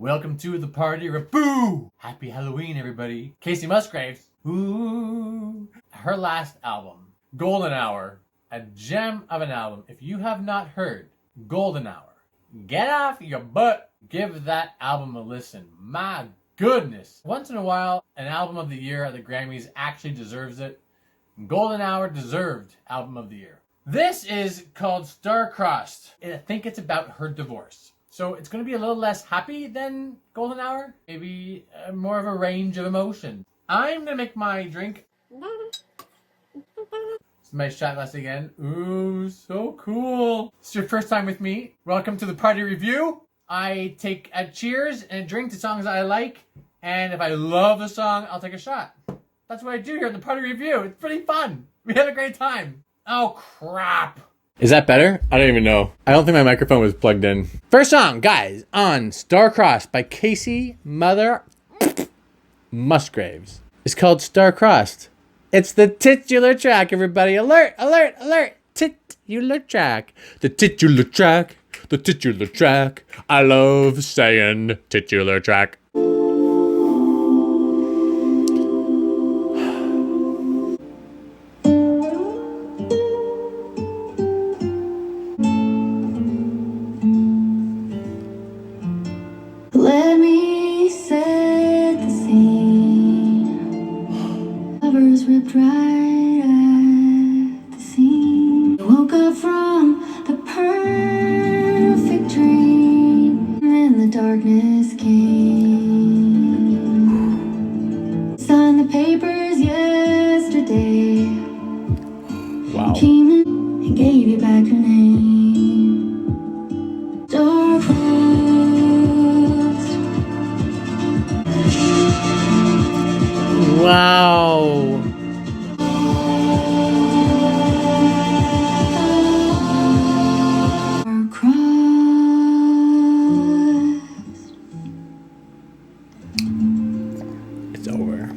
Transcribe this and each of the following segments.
Welcome to the party. Boo! Happy Halloween, everybody. Kacey Musgraves. Ooh. Her last album, Golden Hour, a gem of an album. If you have not heard Golden Hour, get off your butt. Give that album a listen. My goodness. Once in a while, an album of the year at the Grammys actually deserves it. Golden Hour deserved album of the year. This is called Star-Crossed. I think it's about her divorce. So it's going to be a little less happy than Golden Hour. Maybe more of a range of emotion. I'm going to make my drink. It's my shot glass again. Ooh, so cool. It's your first time with me. Welcome to the party review. I take a cheers and drink to songs I like. And if I love the song, I'll take a shot. That's what I do here in the party review. It's pretty fun. We had a great time. Oh, crap. Is that better? I don't even know. I don't think my microphone was plugged in. First song, guys, on Star-Crossed by Kacey Musgraves. It's called Star-Crossed. It's the titular track, everybody. Alert, alert, alert. Titular track. The titular track. The titular track. I love saying titular track. Let me set the scene. Lovers ripped right at the seam. I woke up from the perfect dream, and the darkness came. Signed the papers yesterday. Wow. Came in and gave you back your name. Wow. It's over.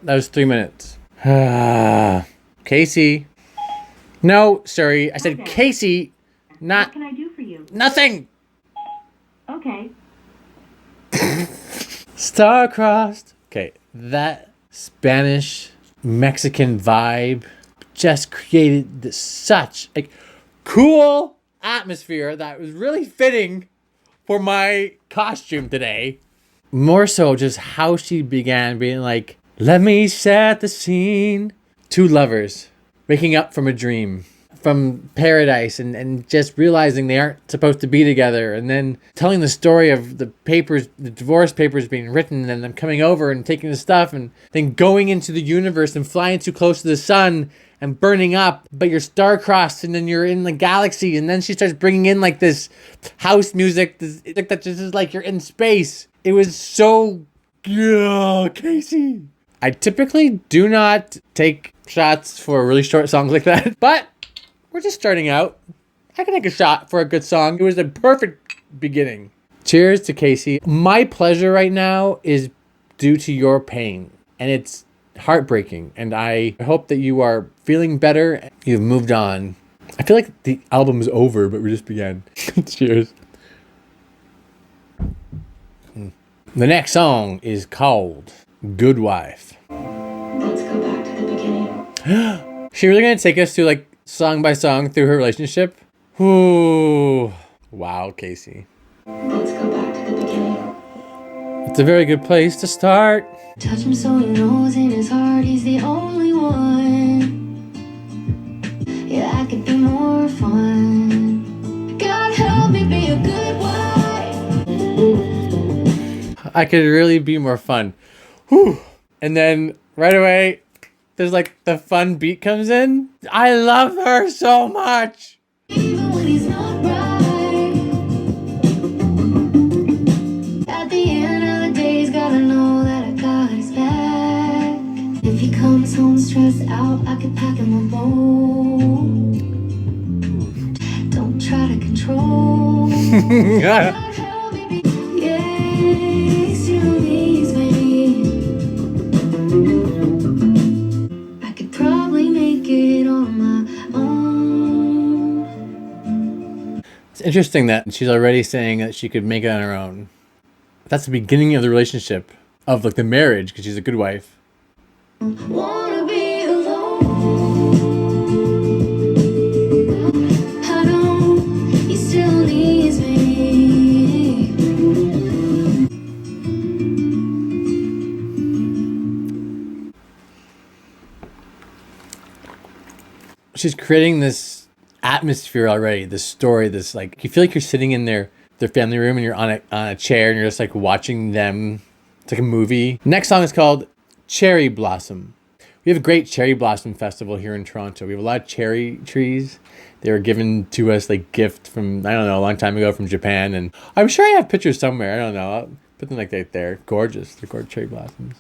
That was 3 minutes. Kacey. No, sorry. I said Okay. Kacey, not What can I do for you? nothing. Okay. Star-crossed. Okay, that Spanish Mexican vibe just created this such a cool atmosphere that was really fitting for my costume today. More so just how she began being like, let me set the scene. Two lovers waking up from a dream, from paradise, and just realizing they aren't supposed to be together, and then telling the story of the papers, the divorce papers being written, and them coming over and taking the stuff, and then going into the universe and flying too close to the sun and burning up, but you're star-crossed, and then you're in the galaxy, and then she starts bringing in like this house music that just is like you're in space. It was so, yeah, Kacey. I typically do not take shots for really short songs like that, but we're just starting out. I can take a shot for a good song. It was a perfect beginning. Cheers to Kacey. My pleasure right now is due to your pain, and it's heartbreaking. And I hope that you are feeling better. You've moved on. I feel like the album is over, but we just began. Cheers. The next song is called Good Wife. Let's go back to the beginning. She really gonna take us to like song by song through her relationship? Ooh. Wow, Kacey. Let's go back to the beginning. It's a very good place to start. Touch him so he knows in his heart he's the only one. Yeah, I could be more fun. God help me be a good wife. I could really be more fun. Whew. And then right away, there's like the fun beat comes in. I love her so much. Even when he's not right. At the end of the day, he's gotta know that I got his back. If he comes home stressed out, I could pack him a bowl. Don't try to control. God help me be. Yes, you please me. I could probably make it on my own. It's interesting that she's already saying that she could make it on her own. That's the beginning of the relationship, of like the marriage, because she's a good wife. Wanna be alone. How come he still needs me? She's creating this atmosphere already, this story, this like, you feel like you're sitting in their family room and you're on a chair and you're just like watching them. It's like a movie. Next song is called Cherry Blossom. We have a great cherry blossom festival here in Toronto. We have a lot of cherry trees. They were given to us like gift from, I don't know, a long time ago from Japan. And I'm sure I have pictures somewhere. I don't know. I'll put them like they're gorgeous. They're gorgeous cherry blossoms.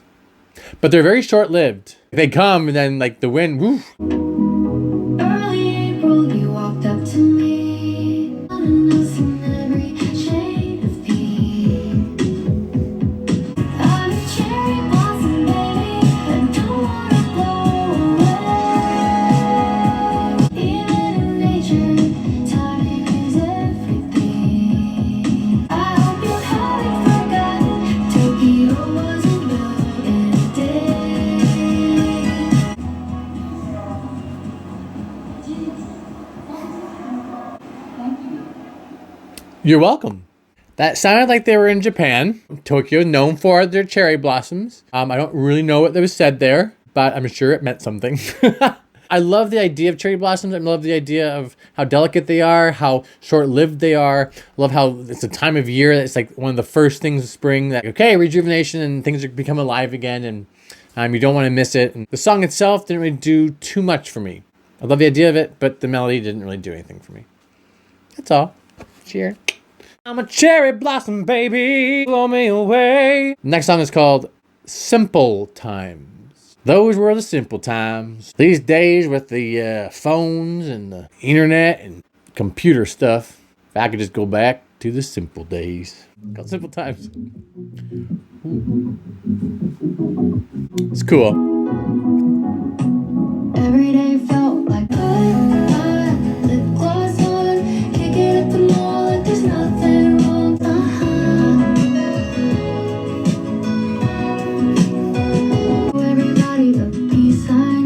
But they're very short-lived. They come and then like the wind, woof. Early April, you walked up to me, us in every shade of pink. I'm a cherry blossom, baby, and don't wanna blow away. Even in nature, time is everything. I hope you haven't forgotten Tokyo wasn't built in a day. You're welcome. That sounded like they were in Japan. Tokyo, known for their cherry blossoms. I don't really know what was said there, but I'm sure it meant something. I love the idea of cherry blossoms. I love the idea of how delicate they are, how short-lived they are. I love how it's a time of year that it's like one of the first things of spring that, okay, rejuvenation and things become alive again, and you don't want to miss it. And the song itself didn't really do too much for me. I love the idea of it, but the melody didn't really do anything for me. That's all. Cheers. I'm a cherry blossom, baby. Blow me away. Next song is called Simple Times. Those were the simple times. These days with the phones and the internet and computer stuff, if I could just go back to the simple days. Called Simple Times. It's cool. Every day felt like put my lip gloss on, kick it at the mall like there's nothing wrong. Everybody a peace sign,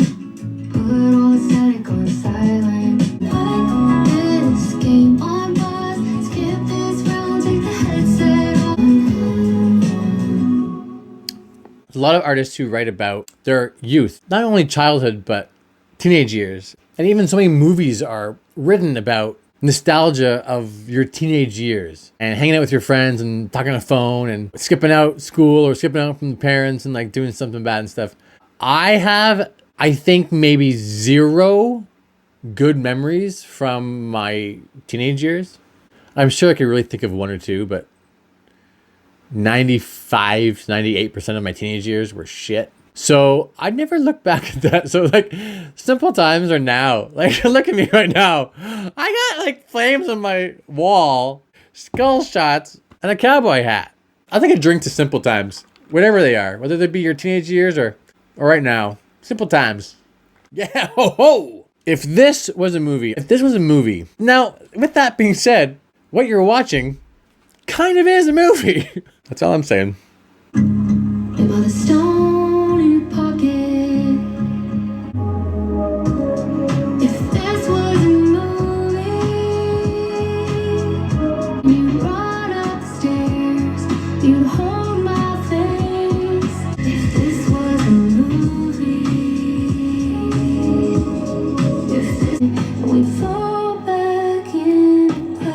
put all static on silent. Put this game on pause, skip this round, take the headset off. There's a lot of artists who write about their youth, not only childhood, but teenage years. And even so many movies are written about nostalgia of your teenage years and hanging out with your friends and talking on the phone and skipping out school or skipping out from the parents and like doing something bad and stuff. I think maybe 0 good memories from my teenage years. I'm sure I could really think of 1 or 2, but 95 to 98% of my teenage years were shit. So I never look back at that. So like simple times are now. Like look at me right now. I got like flames on my wall, skull shots, and a cowboy hat. I think a drink to simple times, whatever they are, whether they be your teenage years or right now. Simple times. Yeah, ho ho. If this was a movie. Now, with that being said, what you're watching kind of is a movie. That's all I'm saying. Live on the stone in your pocket. If this was a movie, you run up the stairs, you'd hold my face. If this was a movie, if this, and we'd fall back in place.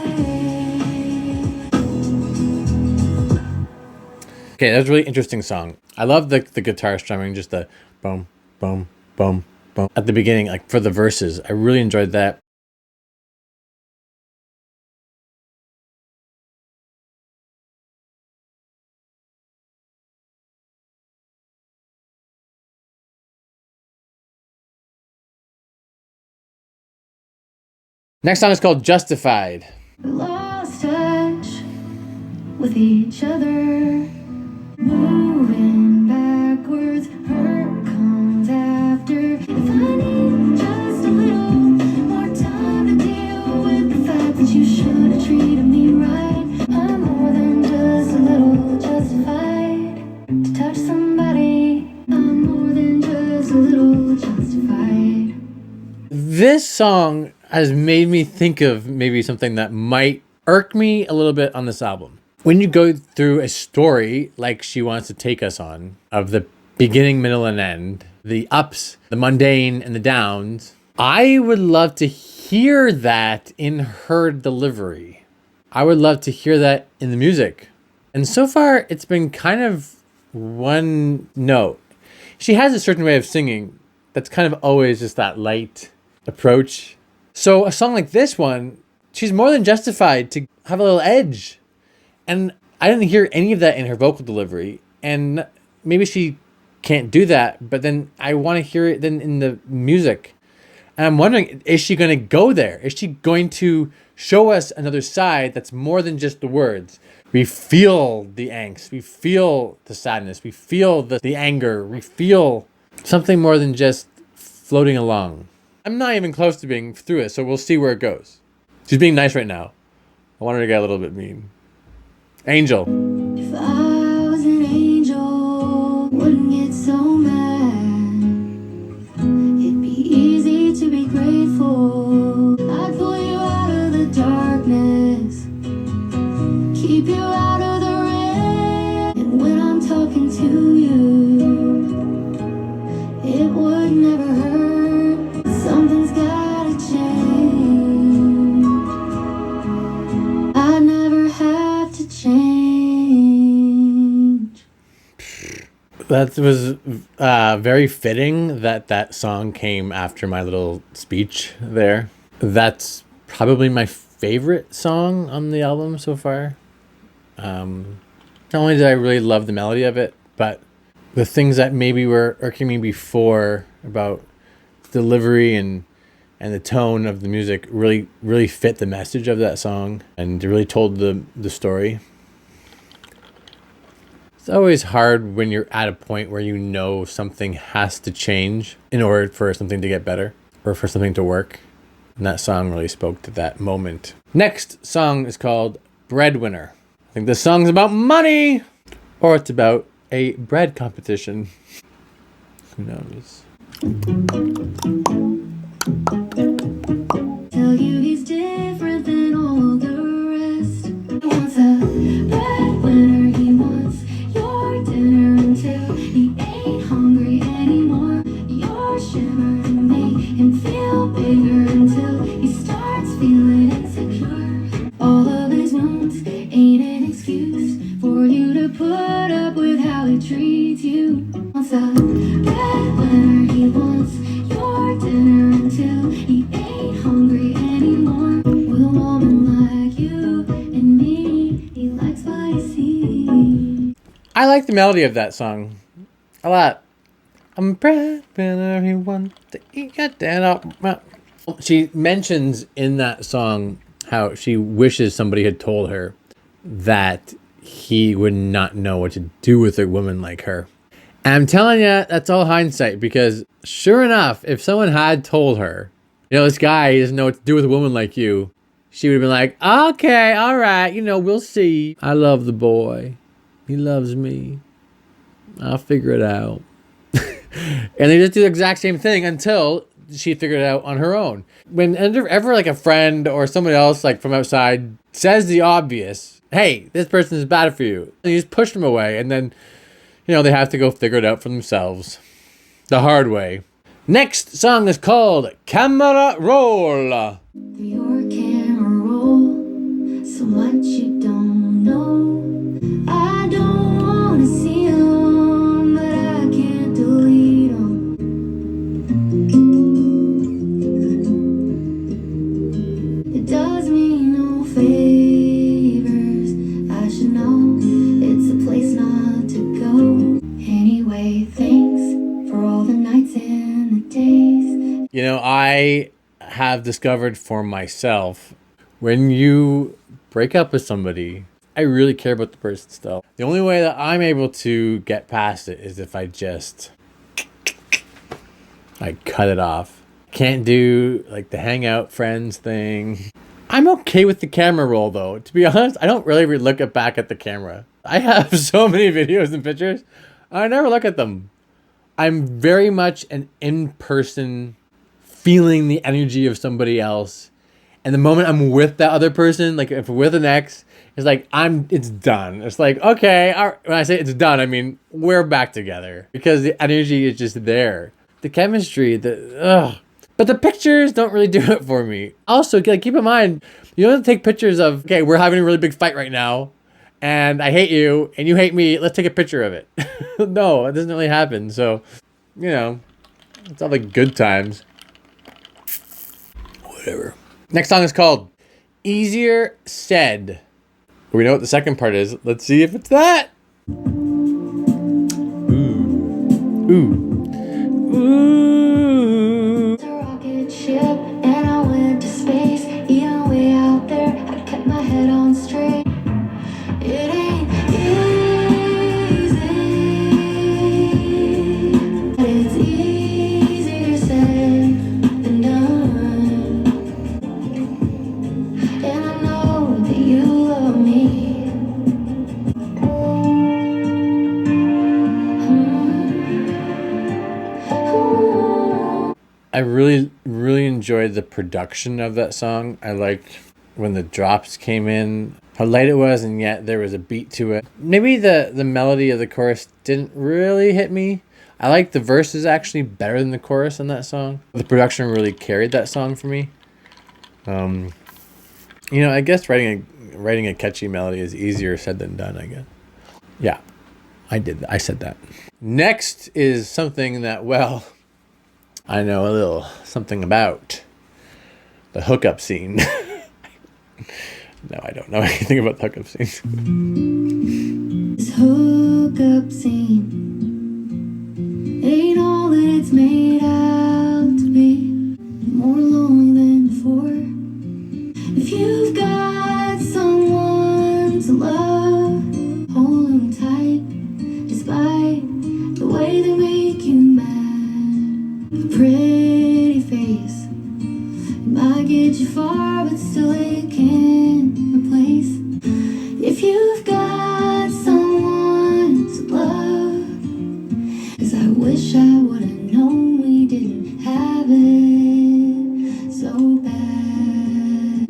Okay, that's a really interesting song. I love the guitar strumming, just the boom, boom, boom, boom. At the beginning, like for the verses, I really enjoyed that. Next song is called Justified. We lost touch with each other, moving backwards. Hurt comes after. If I need just a little more time to deal with the fact that you should have treated me right, I'm more than just a little justified. this song has made me think of maybe something that might irk me a little bit on this album. When you go through a story like she wants to take us on, of the beginning, middle, and end, the ups, the mundane, and the downs, I would love to hear that in her delivery. I would love to hear that in the music. And so far, it's been kind of one note. She has a certain way of singing that's kind of always just that light approach. So a song like this one, she's more than justified to have a little edge. And I didn't hear any of that in her vocal delivery. And maybe she can't do that, but then I want to hear it then in the music. And I'm wondering, is she going to go there? Is she going to show us another side that's more than just the words? We feel the angst. We feel the sadness. We feel the anger. We feel something more than just floating along. I'm not even close to being through it, so we'll see where it goes. She's being nice right now. I want her to get a little bit mean. Angel. If I was an angel, wouldn't get so mad. It'd be easy to be grateful. I'd pull you out of the darkness, keep you out of the rain. And when I'm talking to you, it would never hurt. Something's gotta change. I never have to change. That was very fitting that song came after my little speech there. That's probably my favorite song on the album so far. Not only did I really love the melody of it, but the things that maybe were irking me before about delivery and the tone of the music really fit the message of that song and really told the story. It's always hard when you're at a point where you know something has to change in order for something to get better or for something to work. And that song really spoke to that moment. Next song is called Breadwinner. I think this song's about money, or it's about a bread competition. Who knows? Tell you he's different than all the rest. He wants a breadwinner, he wants your dinner until he ain't hungry anymore. Your shimmer to make him feel bigger until he starts feeling insecure. All of his wounds ain't an excuse for you to put up with how he treats you. Wants a breadwinner, he wants your dinner until he ain't hungry anymore. With a woman like you and me, he likes what he sees. I like the melody of that song a lot. I'm a breadwinner, he wants to eat your dinner. She mentions in that song how she wishes somebody had told her that he would not know what to do with a woman like her. And I'm telling you, that's all hindsight, because sure enough, if someone had told her, this guy doesn't know what to do with a woman like you, she would have been like, okay, all right, we'll see. I love the boy. He loves me. I'll figure it out. And they just do the exact same thing until she figured it out on her own. Whenever like a friend or somebody else like from outside says the obvious, hey, this person is bad for you, and you just push them away, and then they have to go figure it out for themselves the hard way. Next song is called Camera Roll. Your camera roll, so much you don't know. I don't wanna see 'em, but I can't delete 'em. It does me no favors. I should know it's a place not to go. Anyway, thanks for all the nights and the days. I have discovered for myself, when you break up with somebody, I really care about the person still. The only way that I'm able to get past it is if I just cut it off. Can't do like the hangout friends thing. I'm okay with the camera roll though. To be honest, I don't really look back at the camera. I have so many videos and pictures. I never look at them. I'm very much an in-person feeling the energy of somebody else. And the moment I'm with that other person, like if we're with an ex, it's like it's done. It's like, okay, all right. When I say it's done, I mean we're back together because the energy is just there. The chemistry, but the pictures don't really do it for me. Also, like, keep in mind, you don't have to take pictures of, okay, we're having a really big fight right now, and I hate you, and you hate me. Let's take a picture of it. No, it doesn't really happen. So, it's all the good times. Whatever. Next song is called Easier Said. We know what the second part is. Let's see if it's that. Ooh. A rocket ship, and I went to space. Even way out there, I kept my head on straight. It ain't easy, but it's easier said than done. And I know that you love me. I really, really enjoyed the production of that song. I liked when the drops came in, how light it was, and yet there was a beat to it. Maybe the melody of the chorus didn't really hit me. I like the verses actually better than the chorus in that song. The production really carried that song for me. I guess writing a catchy melody is easier said than done, I guess. Yeah, I said that. Next is something that, well, I know a little something about. The hookup scene. No, I don't know anything about the hookup scene. This hookup scene ain't all that it's made out to be. More lonely than before. If you've got someone to love, hold them tight, despite the way they make you mad. A pretty face, it might get you far, but still it can't replace. If you've got someone to love, 'cause I wish I would've known we didn't have it so bad.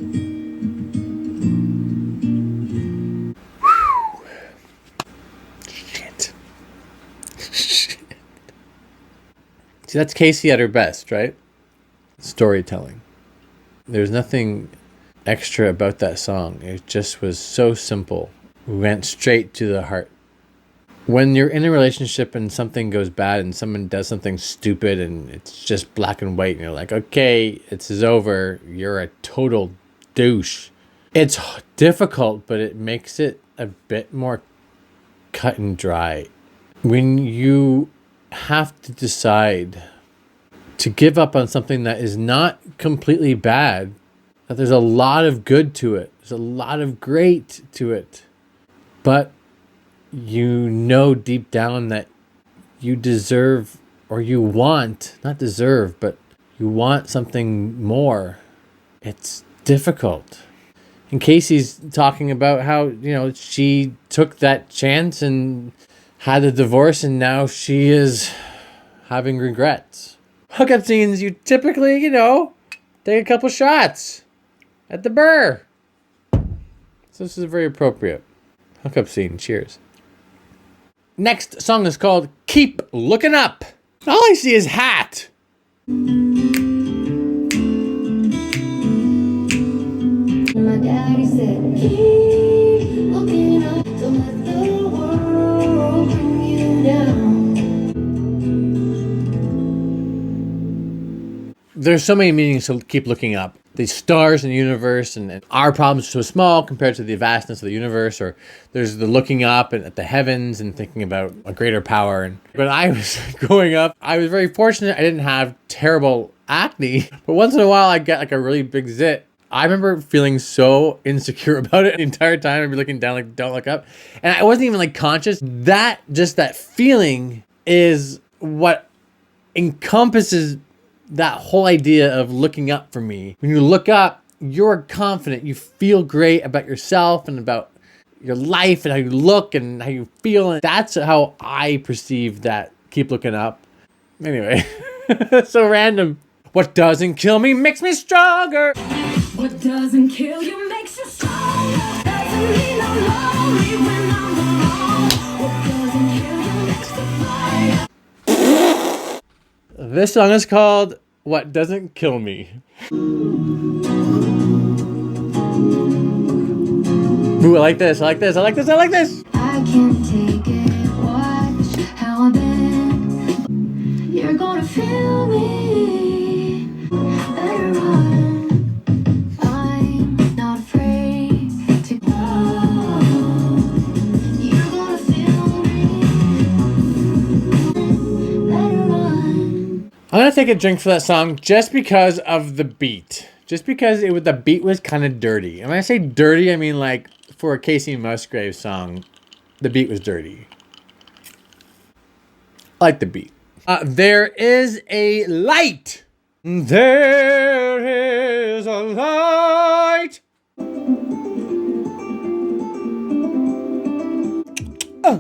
Shit. See, that's Kacey at her best, right? Storytelling. There's nothing extra about that song. It just was so simple. We went straight to the heart. When you're in a relationship and something goes bad and someone does something stupid and it's just black and white and you're like, okay, it's over. You're a total douche. It's difficult, but it makes it a bit more cut and dry. When you have to decide to give up on something that is not completely bad, that there's a lot of good to it, there's a lot of great to it, but you know deep down that you deserve, or you want, not deserve, but you want something more. It's difficult. And Kacey's talking about how, she took that chance and had a divorce, and now she is having regrets. Hookup scenes, you typically, take a couple shots at the burr. So this is very appropriate. Hookup scene, cheers. Next song is called Keep Looking Up. All I see is hat. My daddy said, keep looking up, don't let the world bring you down. There's so many meanings to keep looking up. The stars in the universe and our problems are so small compared to the vastness of the universe. Or there's the looking up and at the heavens and thinking about a greater power. And when I was growing up, I was very fortunate. I didn't have terrible acne, but once in a while I get like a really big zit. I remember feeling so insecure about it the entire time. I'd be looking down like, don't look up. And I wasn't even like conscious. That feeling is what encompasses that whole idea of looking up for me. When you look up, you're confident. You feel great about yourself and about your life and how you look and how you feel. And that's how I perceive that keep looking up. Anyway, so random. What doesn't kill me makes me stronger. What doesn't kill you makes you stronger. Doesn't mean I'm lonely when I'm alone. What doesn't kill you makes the fire. This song is called What Doesn't Kill Me. Ooh, I like this, I like this, I like this, I like this. I can't take it. Watch how I've been. You're gonna feel me. Better run. I'm not afraid to go. You're gonna feel me. Better run. I'm gonna take a drink for that song just because of the beat. Just because the beat was kind of dirty. And when I say dirty, I mean like for a Kacey Musgraves song, the beat was dirty. I like the beat. There is a light. There is a light. I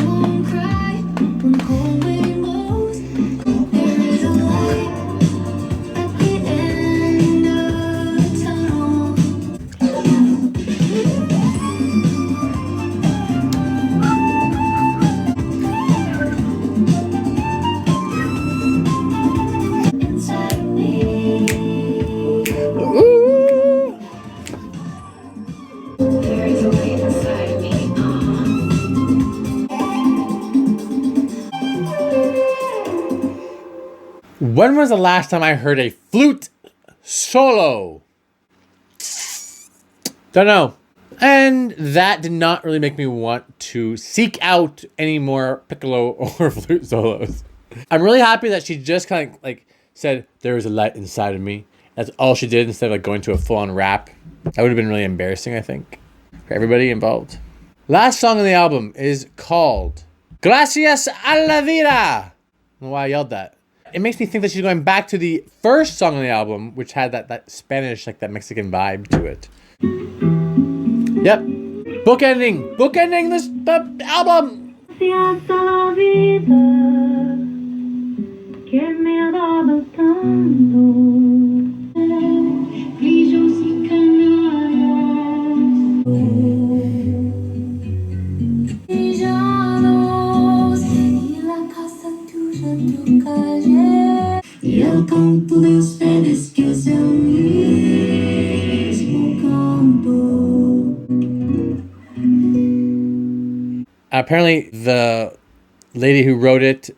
won't cry when cold wind blows. There is a light at the end of the tunnel. Inside of me, Ooh. there is a light inside of me. When was the last time I heard a flute solo? Don't know. And that did not really make me want to seek out any more piccolo or flute solos. I'm really happy that she just kind of like said, there is a light inside of me. That's all she did instead of like going to a full-on rap. That would have been really embarrassing, I think, for everybody involved. Last song on the album is called Gracias a la Vida. I don't know why I yelled that. It makes me think that she's going back to the first song on the album, which had that Spanish, like that Mexican vibe to it. Yep. Bookending this album. Gracias a la vida que me ha dado tanto. Brillos y cañadas. Villanos y la casa tuya, tu calle. Y el canto de ustedes que es el mismo canto. Apparently, the lady who wrote it,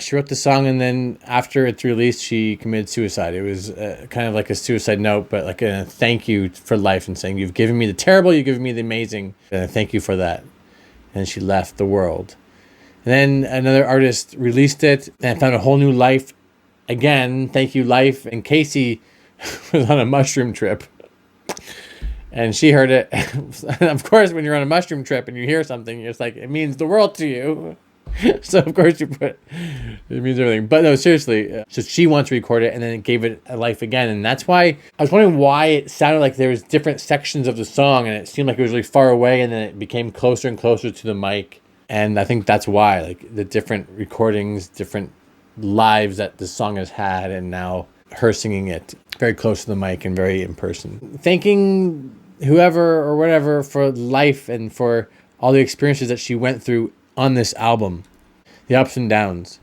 she wrote the song, and then after it's released, she committed suicide. It was kind of like a suicide note, but like a thank you for life and saying, you've given me the terrible, you've given me the amazing, and thank you for that. And she left the world. And then another artist released it and found a whole new life. Again, thank you, life. And Kacey was on a mushroom trip. And she heard it. And of course, when you're on a mushroom trip and you hear something, it's like, it means the world to you. So of course you put, it means everything. But no, seriously. So she wants to record it and then it gave it a life again. And that's why, I was wondering why it sounded like there was different sections of the song and it seemed like it was really far away and then it became closer and closer to the mic. And I think that's why, like the different recordings, different lives that the song has had, and now her singing it very close to the mic and very in person. Thanking whoever or whatever for life and for all the experiences that she went through on this album, the ups and downs.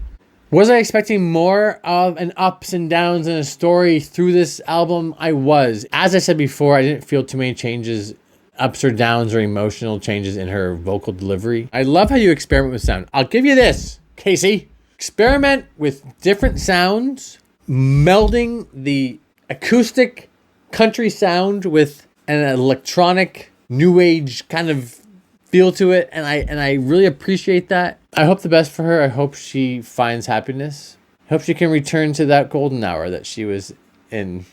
Was I expecting more of an ups and downs and a story through this album? I was. As I said before, I didn't feel too many changes, ups or downs or emotional changes in her vocal delivery. I love how you experiment with sound. I'll give you this, Kacey. Experiment with different sounds, melding the acoustic country sound with an electronic new age kind of feel to it, and I really appreciate that. I hope the best for her. I hope she finds happiness. I hope she can return to that golden hour that she was in.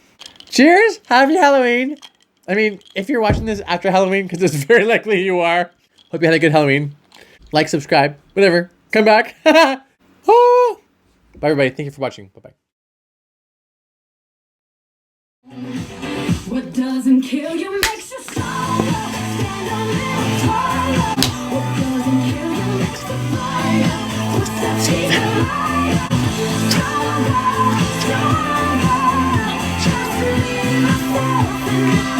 Cheers! Happy Halloween! I mean, if you're watching this after Halloween, because it's very likely you are, hope you had a good Halloween. Like, subscribe, whatever. Come back. Oh! Bye, everybody. Thank you for watching. Bye-bye. What doesn't kill you makes you stronger. Stand a little taller. What doesn't kill you makes the fire. Thank